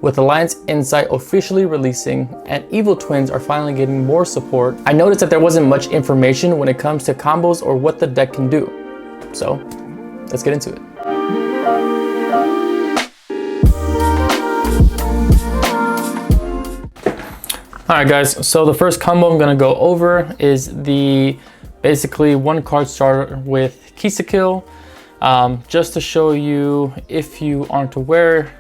With Alliance Insight officially releasing and Evil Twins are finally getting more support, I noticed that there wasn't much information when it comes to combos or what the deck can do. So let's get into it. Alright guys, so the first combo I'm going to go over is the basically one card starter with Kill. Just to show you, if you aren't aware,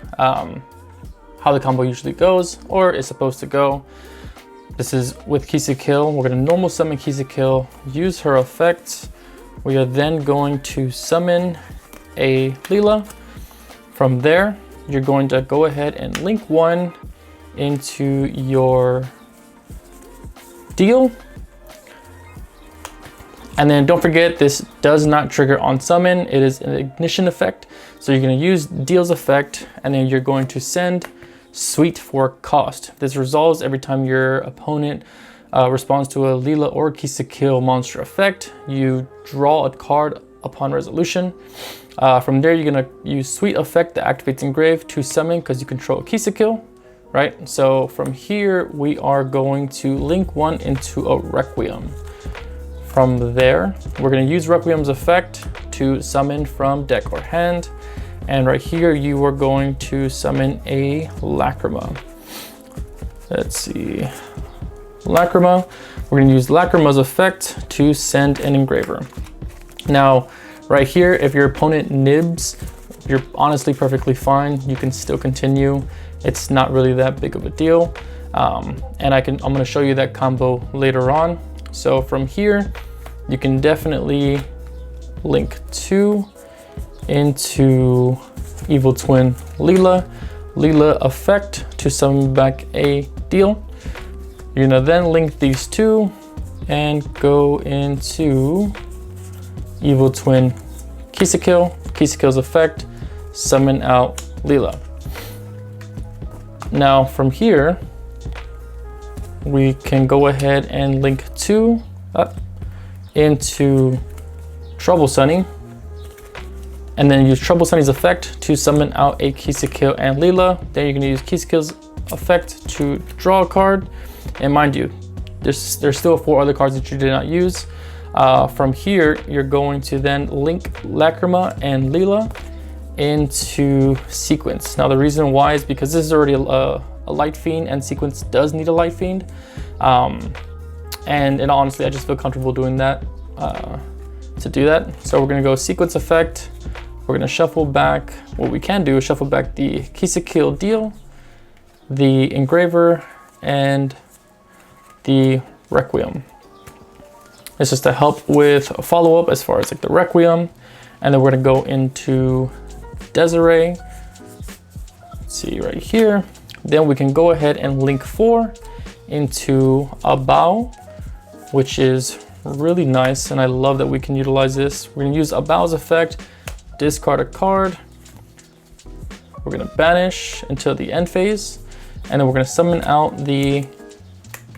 how the combo usually goes or is supposed to go. This is with Kill. We're going to normal summon Kill, use her effect. We are then going to summon a Leela. From there, you're going to go ahead and link one into your deal. And then don't forget, this does not trigger on summon. It is an ignition effect. So you're going to use deal's effect, and then you're going to send Sweet for cost. This resolves every time your opponent responds to a Leela or Kill monster effect. You draw a card upon resolution. From there, you're gonna use Sweet effect that activates Engrave to summon because you control a Kill, right? So from here, we are going to link one into a Requiem. From there, we're gonna use Requiem's effect to summon from deck or hand. And right here, you are going to summon a Lacrima. Let's see. Lacrima. We're going to use Lacrima's effect to send an Engraver. Now, right here, if your opponent nibs, you're honestly perfectly fine. You can still continue. It's not really that big of a deal. And I'm going to show you that combo later on. So from here, you can definitely link two into Evil Twin Leela effect to summon back a deal. You're gonna then link these two and go into Evil Twin Kill's effect, summon out Leela. Now from here, we can go ahead and link two up into Trouble Sunny, and then use Trouble Sunny's effect to summon out a Kill and Leela. Then you're gonna use Kill's effect to draw a card. And mind you, there's still 4 other cards that you did not use. From here, you're going to then link Lacrima and Leela into Sequence. Now the reason why is because this is already a Light Fiend, and Sequence does need a Light Fiend. And honestly, I just feel comfortable doing that to do that. So we're gonna go Sequence effect. We're gonna shuffle back, what we can do is shuffle back the Kill deal, the Engraver, and the Requiem. It's just to help with a follow-up as far as like the Requiem. And then we're gonna go into Desiree. Let's see right here. Then we can go ahead and link 4 into a Bow, which is really nice. And I love that we can utilize this. We're gonna use a Bow's effect, discard a card. We're gonna banish until the end phase. And then we're gonna summon out the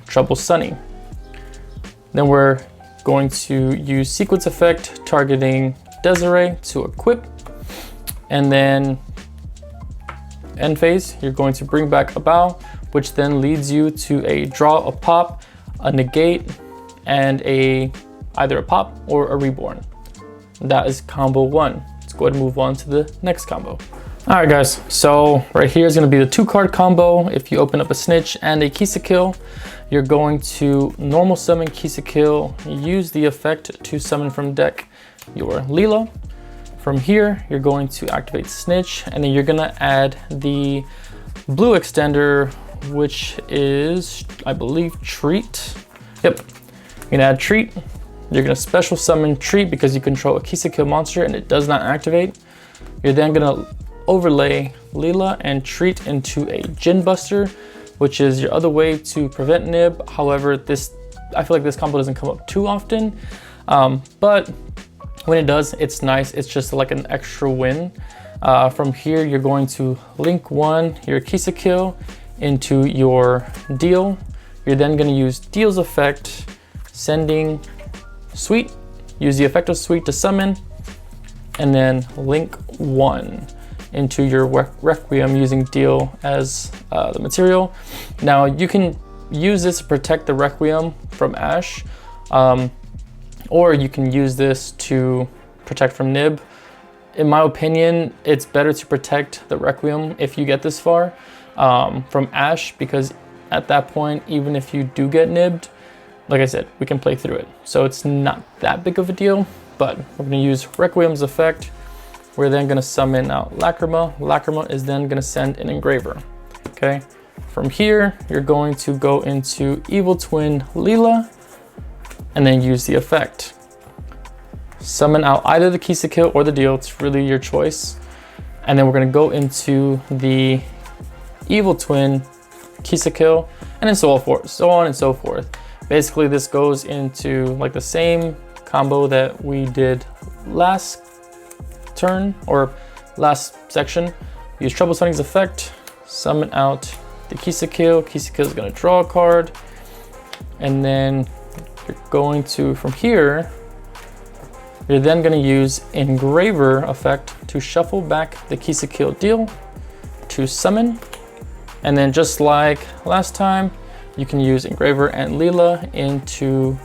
Trouble Sunny. Then we're going to use Sequence effect targeting Desiree to equip. And then end phase, you're going to bring back a Bow, which then leads you to a draw, a pop, a negate, and either a pop or a reborn. That is combo 1. Let's go ahead and move on to the next combo. All right guys, so right here is gonna be the 2-card combo. If you open up a Snitch and a Kill, you're going to normal summon Kill, use the effect to summon from deck your Leela. From here, you're going to activate Snitch, and then you're gonna add the blue extender, which is, I believe, Treat. Yep, you're gonna add Treat. You're gonna special summon Treat because you control a Kill monster and it does not activate. You're then gonna overlay Leela and Treat into a Djinn Buster, which is your other way to prevent nib. However, I feel like this combo doesn't come up too often, but when it does, it's nice. It's just like an extra win. From here, you're going to link 1, your Kill, into your deal. You're then gonna use deal's effect, sending Sweet, use the effect of Sweet to summon, and then link 1 into your Requiem using Deal as the material. Now you can use this to protect the Requiem from Ash, or you can use this to protect from Nib. In my opinion, it's better to protect the Requiem if you get this far from Ash, because at that point, even if you do get nibbed, like I said, we can play through it. So it's not that big of a deal, but we're gonna use Requiem's effect. We're then gonna summon out Lacrima. Lacrima is then gonna send an Engraver, okay? From here, you're going to go into Evil Twin Leela and then use the effect. Summon out either the Kisa Kill or the Deal, it's really your choice. And then we're gonna go into the Evil Twin Kisa Kill, and then so on and so forth. Basically, this goes into like the same combo that we did last turn or last section. Use Trouble Sunning's effect, summon out the Kisa Kill. Kisa Kill is going to draw a card, and then you're going to, from here, you're then going to use Engraver effect to shuffle back the Kisa Kill Deal to summon. And then just like last time, you can use Engraver and Leela into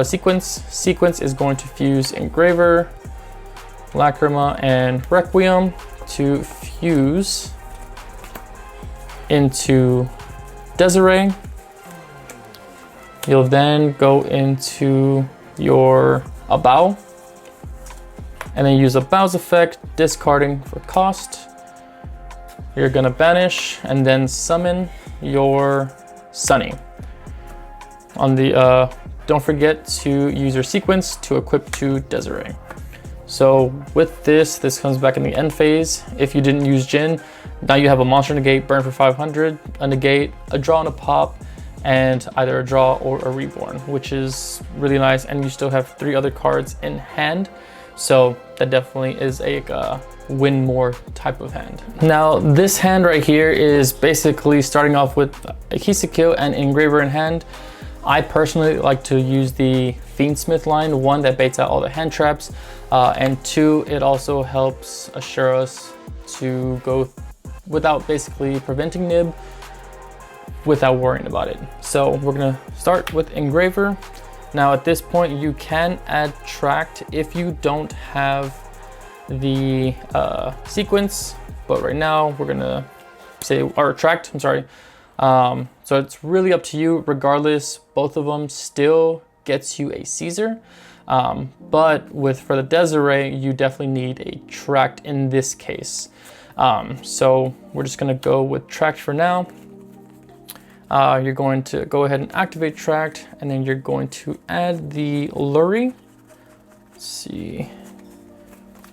Sequence. Sequence is going to fuse Engraver, Lacrima, and Requiem to fuse into Desiree. You'll then go into your Abao, and then use Abao's effect, discarding for cost. You're gonna banish and then summon your Sunny. On the don't forget to use your Sequence to equip to Desiree. So with this comes back in the end phase. If you didn't use Jin, now you have a monster negate, burn for 500, a negate, a draw and a pop, and either a draw or a reborn, which is really nice. And you still have 3 other cards in hand. So that definitely is a win more type of hand. Now this hand right here is basically starting off with a Kisa Kill and Engraver in hand. I personally like to use the Fiendsmith line, 1 that baits out all the hand traps, and 2, it also helps assure us to go without basically preventing Nib without worrying about it. So we're gonna start with Engraver. Now at this point you can add Tract if you don't have the Sequence, but right now we're gonna say, or Tract, I'm sorry. So it's really up to you. Regardless, both of them still gets you a Caesar, but for the Desiree, you definitely need a Tract in this case. So we're just gonna go with Tract for now. You're going to go ahead and activate Tract, and then you're going to add the Lurry. Let's see.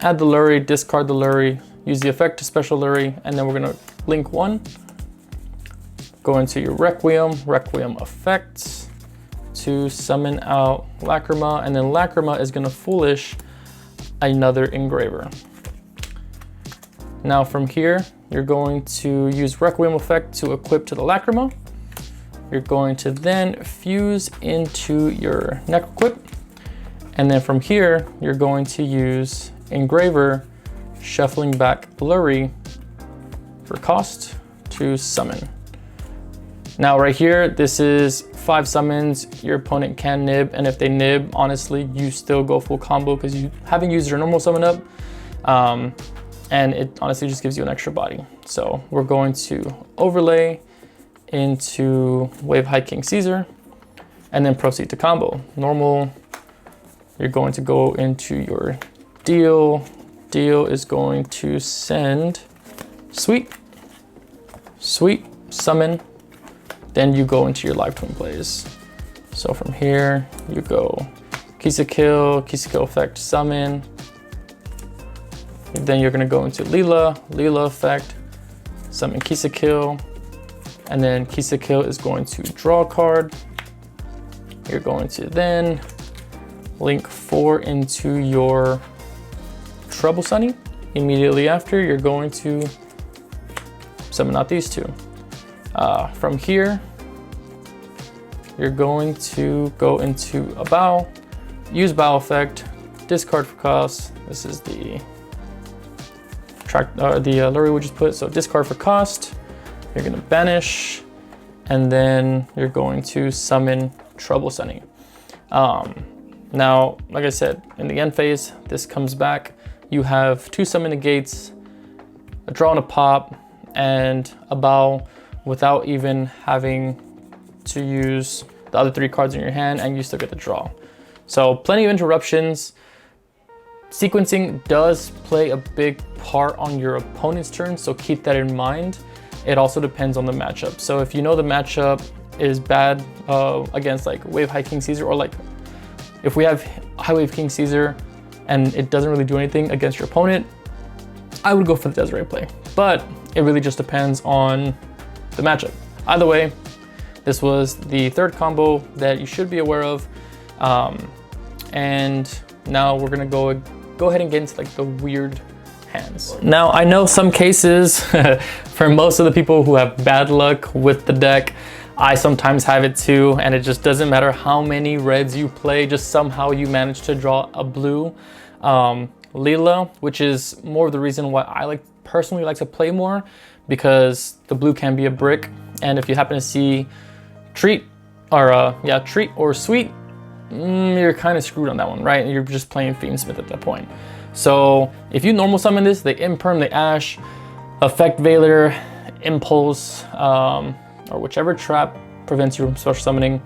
Add the Lurry, discard the Lurry, use the effect to special Lurry, and then we're gonna link 1. Go into your Requiem effects to summon out Lacrima, and then Lacrima is gonna Foolish another Engraver. Now from here, you're going to use Requiem effect to equip to the Lacrima. You're going to then fuse into your neck equip. And then from here, you're going to use Engraver, shuffling back Blurry for cost to summon. Now right here, this is 5 summons. Your opponent can nib, and if they nib, honestly, you still go full combo because you haven't used your normal summon up. And it honestly just gives you an extra body. So we're going to overlay into Wave High King Caesar, and then proceed to combo. Normal, you're going to go into your Deal. Deal is going to send Sweet, summon, then you go into your live twin plays. So from here, you go Kisa Kill effect, summon. Then you're gonna go into Leela effect, summon Kisa Kill, and then Kisa Kill is going to draw a card. You're going to then link 4 into your Trouble Sunny. Immediately after, you're going to summon out these 2. From here, you're going to go into a Bow, use Bow effect, discard for cost. This is the lure we just put. So discard for cost, you're gonna banish, and then you're going to summon Trouble Sunny. Now, like I said, in the end phase, this comes back. You have 2 summon negates, a draw and a pop, and a bow without even having to use the other 3 cards in your hand, and you still get the draw. So plenty of interruptions. Sequencing does play a big part on your opponent's turn, so keep that in mind. It also depends on the matchup. So if you know the matchup is bad against like Wave High King Caesar, or like if we have High Wave King Caesar and it doesn't really do anything against your opponent, I would go for the Desiree play. But it really just depends on the matchup. Either way, this was the 3rd combo that you should be aware of. And now we're gonna go ahead and get into like the weird hands. Now, I know some cases, for most of the people who have bad luck with the deck, I sometimes have it too, and it just doesn't matter how many reds you play, just somehow you manage to draw a blue. Leela, which is more of the reason why I personally like to play more, because the blue can be a brick, and if you happen to see treat or sweet, you're kind of screwed on that one, right? You're just playing Fiendsmith at that point. So if you normal summon this, they Imperm, they Ash, Effect Veiler, Impulse, or whichever trap prevents you from special summoning,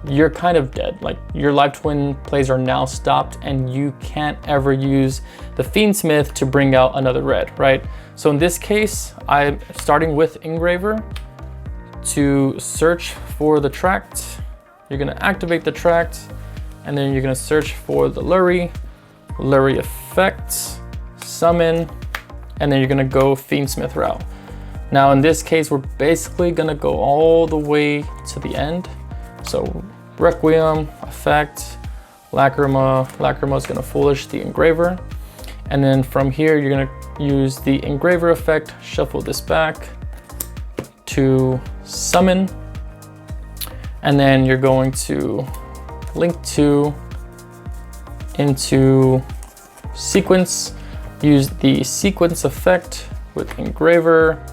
you're kind of dead. Like, your Live Twin plays are now stopped, and you can't ever use the Fiendsmith to bring out another red, right? So in this case, I'm starting with Engraver to search for the tract. You're gonna activate the tract, and then you're gonna search for the Lure effect, summon, and then you're gonna go Fiendsmith route. Now in this case, we're basically gonna go all the way to the end. So Requiem, effect, Lacrima. Lacrima is gonna Foolish the Engraver. And then from here, you're gonna use the Engraver effect, shuffle this back to summon. And then you're going to link 2 into sequence, use the sequence effect with Engraver,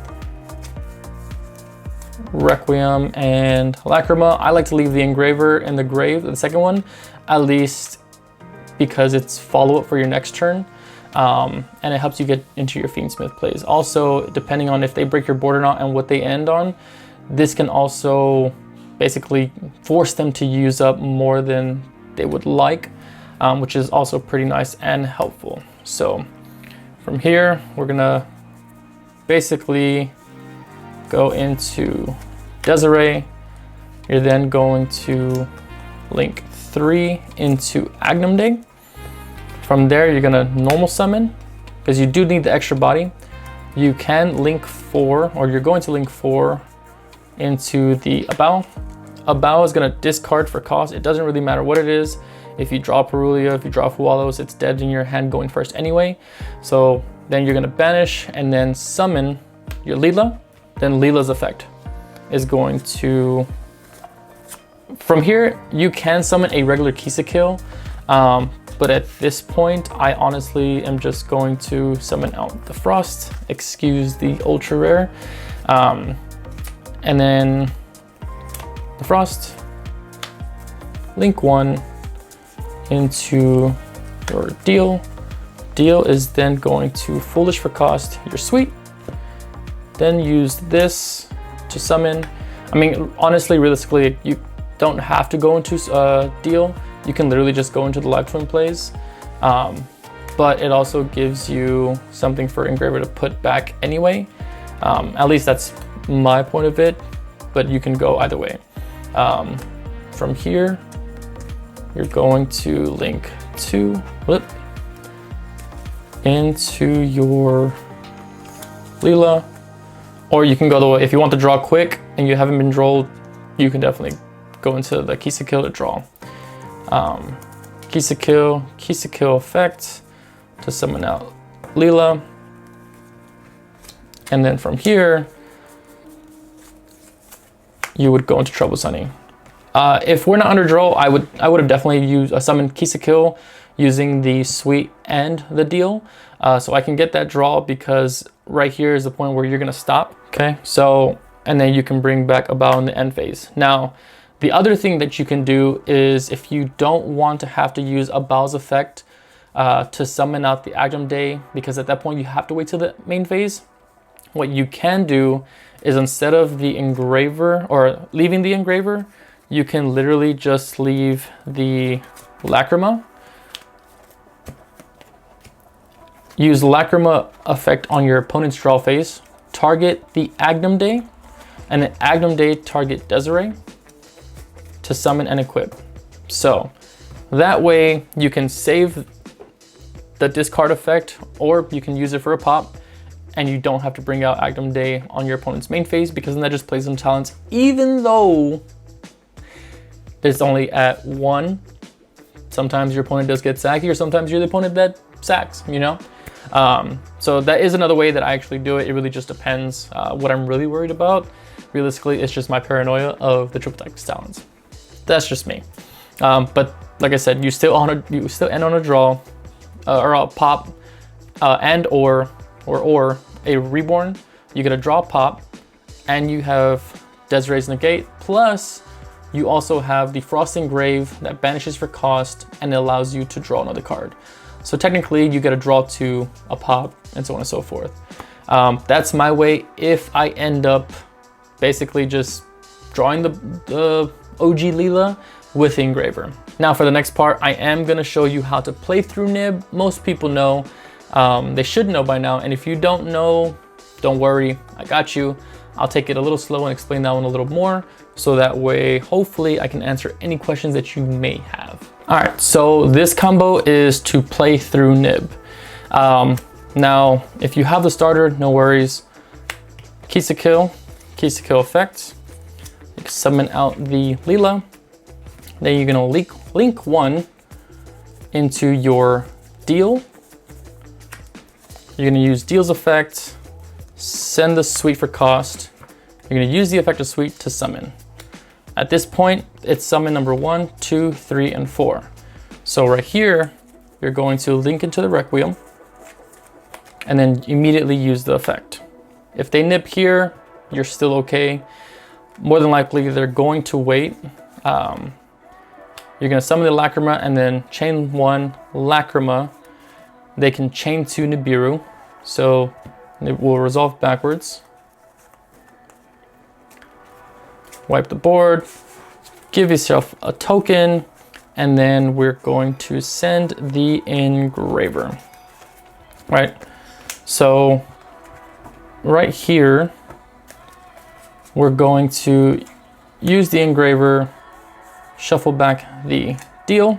Requiem, and Lacrima. I like to leave the Engraver in the grave, the second one, at least because it's follow-up for your next turn, and it helps you get into your Fiendsmith plays. Also, depending on if they break your board or not and what they end on, this can also basically force them to use up more than they would like, which is also pretty nice and helpful. So from here, we're gonna basically go into Desiree. You're then going to link 3 into Agnum Day. From there, you're gonna normal summon, because you do need the extra body. You can link 4, or you're going to link 4 into the Abao. Abao is gonna discard for cost. It doesn't really matter what it is. If you draw Perulia, if you draw Fualos, it's dead in your hand going first anyway. So then you're gonna banish and then summon your Leela. Then Leela's effect is going to, from here, you can summon a regular Kisa kill. But at this point, I honestly am just going to summon out the Frost, excuse the ultra rare. And then the Frost, link 1 into your deal. Deal is then going to Foolish for cost your Sweet. Then use this to summon. I mean, honestly, realistically, you don't have to go into deal. You can literally just go into the Live Twin plays. But it also gives you something for Engraver to put back anyway. At least that's my point of it, but you can go either way. From here, you're going to link 2 into your Leela, or you can go the way, if you want to draw quick and you haven't been drawn, you can definitely go into the Kisa kill to draw. Kisa kill effect to summon out Leela. And then from here, you would go into Trouble Sunny. If we're not under draw, I would have definitely used a summon Kisa kill using the Sweet and the deal. So I can get that draw because right here is the point where you're gonna stop, okay? So, and then you can bring back a bow in the end phase. Now, the other thing that you can do is if you don't want to have to use a bow's effect to summon out the Agnum Day, because at that point you have to wait till the main phase, what you can do is instead of the engraver or leaving the engraver, you can literally just leave the Lacrima. Use Lacrima effect on your opponent's draw phase, target the Agnum Day, and then Agnum Day target Desiree to summon and equip. So that way you can save the discard effect, or you can use it for a pop, and you don't have to bring out Agnum Day on your opponent's main phase, because then that just plays some talents, even though it's only at 1. Sometimes your opponent does get sacky, or sometimes you're the opponent that sacks, you know? So that is another way that I actually do it. It really just depends. What I'm really worried about, realistically, it's just my paranoia of the triple dex talents. That's just me. But like I said, you still end on a draw, or a pop, and or a reborn. You get a draw pop, and you have Desiree's Negate, plus you also have the Frost Engrave that banishes for cost and it allows you to draw another card. So technically you get a draw to a pop and so on and so forth. That's my way if I end up basically just drawing the OG Leela with the engraver. Now for the next part, I am gonna show you how to play through Nib. Most people know, they should know by now. And if you don't know, don't worry, I got you. I'll take it a little slow and explain that one a little more, so that way, hopefully I can answer any questions that you may have. All right, so this combo is to play through Nib. Now, if you have the starter, no worries. Kisa Kill effect. You can summon out the Leela. Then you're gonna link 1 into your deal. You're gonna use deal's effect, send the suite for cost. You're gonna use the effect of suite to summon. At this point, it's summon number 1, 2, 3, and 4. So right here, you're going to link into the Requiem and then immediately use the effect. If they nip here, you're still okay. More than likely, they're going to wait. You're gonna summon the Lacrima and then chain 1 Lacrima. They can chain 2 Nibiru, so it will resolve backwards. Wipe the board, give yourself a token, and then we're going to send the engraver, right? So right here, we're going to use the engraver, shuffle back the deal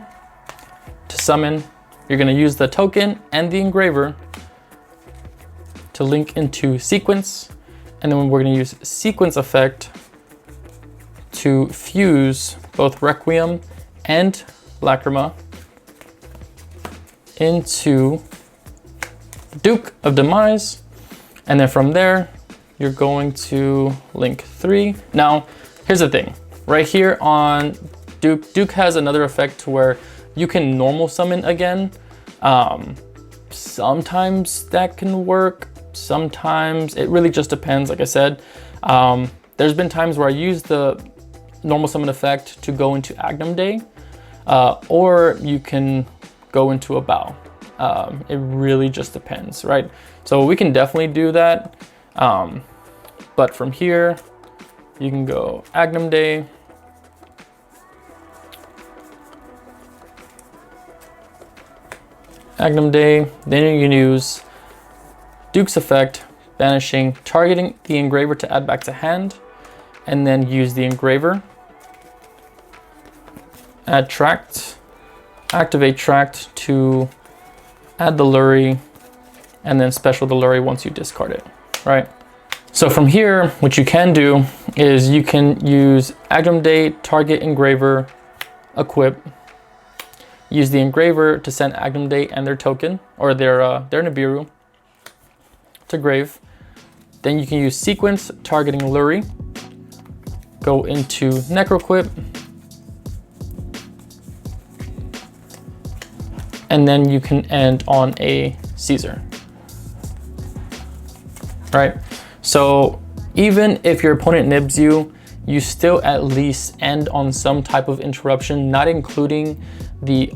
to summon. You're gonna use the token and the engraver to link into sequence, and then we're gonna use sequence effect to fuse both Requiem and Lacrima into Duke of Demise. And then from there, you're going to link 3. Now, here's the thing. Right here on Duke has another effect to where you can normal summon again. Sometimes that can work. Sometimes it really just depends. Like I said, there's been times where I use the normal summon effect to go into Agnum Day, or you can go into a bow. It really just depends, right? So we can definitely do that. But from here, you can go Agnum Day, then you can use Duke's effect, banishing, targeting the engraver to add back to hand, and then use the engraver. Add tract, activate tract to add the Luri, and then special the Luri once you discard it, right? So from here, what you can do is you can use Agnum Day, target engraver, equip, use the engraver to send Agnum Day and their token, or their Nibiru, to grave. Then you can use sequence, targeting Luri, go into Necroquip, and then you can end on a Caesar. right? So even if your opponent nibs you, you still at least end on some type of interruption, not including the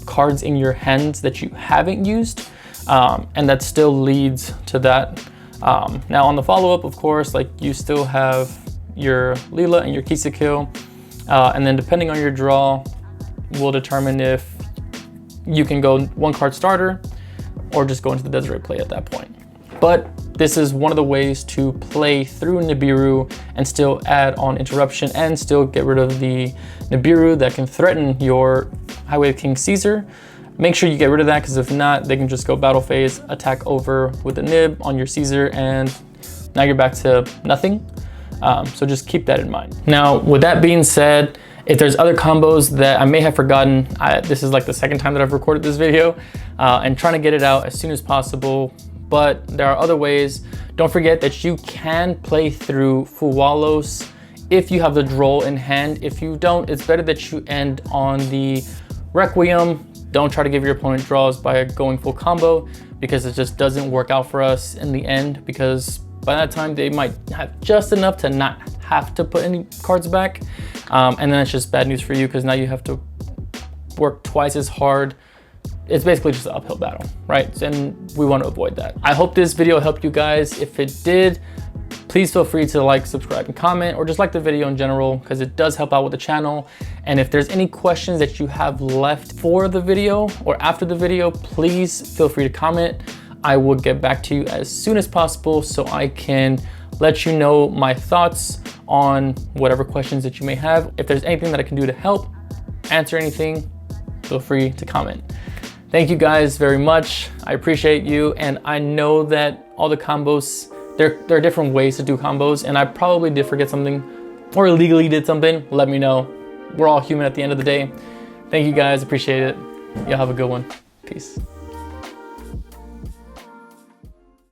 cards in your hands that you haven't used, and that still leads to that. Now on the follow-up, of course, like you still have your Leela and your Kill, and then depending on your draw will determine if you can go 1 card starter or just go into the Desiree play at that point. But this is one of the ways to play through Nibiru and still add on interruption and still get rid of the Nibiru that can threaten your Highway of King Caesar. Make sure you get rid of that, because if not, they can just go battle phase, attack over with the nib on your Caesar, and now you're back to nothing. So just keep that in mind. Now, with that being said, if there's other combos that I may have forgotten, this is like the 2nd time that I've recorded this video, and trying to get it out as soon as possible. But there are other ways. Don't forget that you can play through Fuwalos if you have the Droll in hand. If you don't, it's better that you end on the Requiem. Don't try to give your opponent draws by going full combo, because it just doesn't work out for us in the end, because by that time they might have just enough to not have to put any cards back. And then it's just bad news for you, because now you have to work twice as hard. It's basically just an uphill battle, right? And we want to avoid that. I hope this video helped you guys. If it did, please feel free to like, subscribe, and comment, or just like the video in general, because it does help out with the channel. And if there's any questions that you have left for the video or after the video, please feel free to comment. I will get back to you as soon as possible so I can let you know my thoughts on whatever questions that you may have. If there's anything that I can do to help answer anything, feel free to comment. Thank you guys very much. I appreciate you, and I know that all the combos, there are different ways to do combos, and I probably did forget something or illegally did something. Let me know. We're all human at the end of the day. Thank you guys, appreciate it. Y'all have a good one. Peace.